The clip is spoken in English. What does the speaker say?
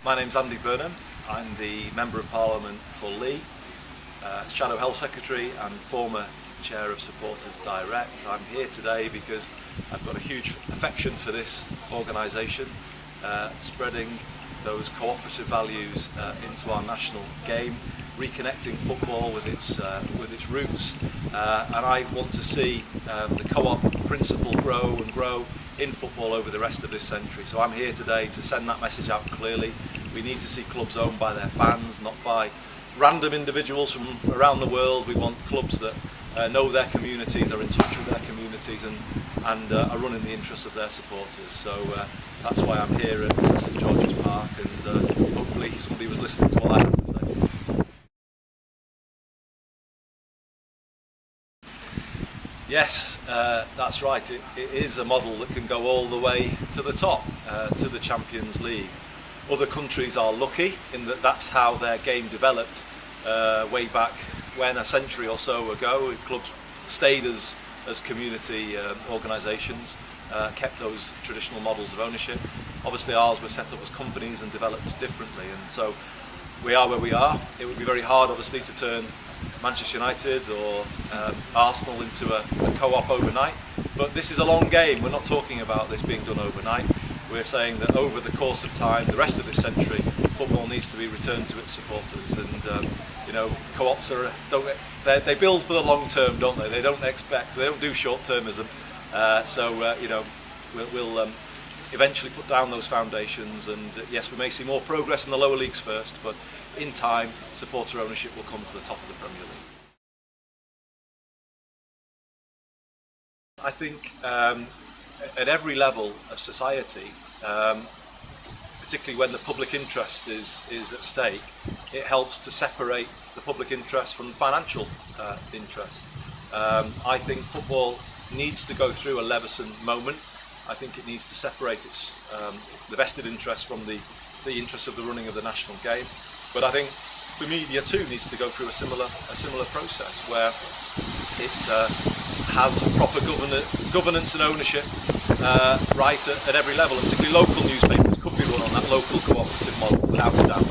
My name's Andy Burnham. I'm the Member of Parliament for Leigh, Shadow Health Secretary and former Chair of Supporters Direct. I'm here today because I've got a huge affection for this organisation, spreading those cooperative values into our national game, reconnecting football with its roots, and I want to see the co-op principle grow and grow in football over the rest of this century. So I'm here today to send that message out clearly. We need to see clubs owned by their fans, not by random individuals from around the world. We want clubs that know their communities, are in touch with their communities, and are running the interests of their supporters. So that's why I'm here at St George's Park, and hopefully somebody was listening to what I had to say. Yes, that's right. It is a model that can go all the way to the top, to the Champions League. Other countries are lucky in that that's how their game developed way back when, a century or so ago. Clubs stayed as community organisations, kept those traditional models of ownership. Obviously ours were set up as companies and developed differently, and so we are where we are. It would be very hard obviously to turn Manchester United or Arsenal into a co-op overnight, but this is a long game. We're not talking about this being done overnight. We're saying that over the course of time, the rest of this century, football needs to be returned to its supporters, and co-ops they build for the long term, don't they? They don't do short-termism. We'll eventually put down those foundations, and yes, we may see more progress in the lower leagues first, but in time, supporter ownership will come to the top of the Premier League. I think at every level of society, particularly when the public interest is at stake, it helps to separate the public interest from the financial interest. I think football needs to go through a Leveson moment. I think it needs to separate the vested interest from the interest of the running of the national game. But I think the media too needs to go through a similar process where it has proper governance and ownership right at every level, and particularly local newspapers could be run on that local cooperative model without a doubt.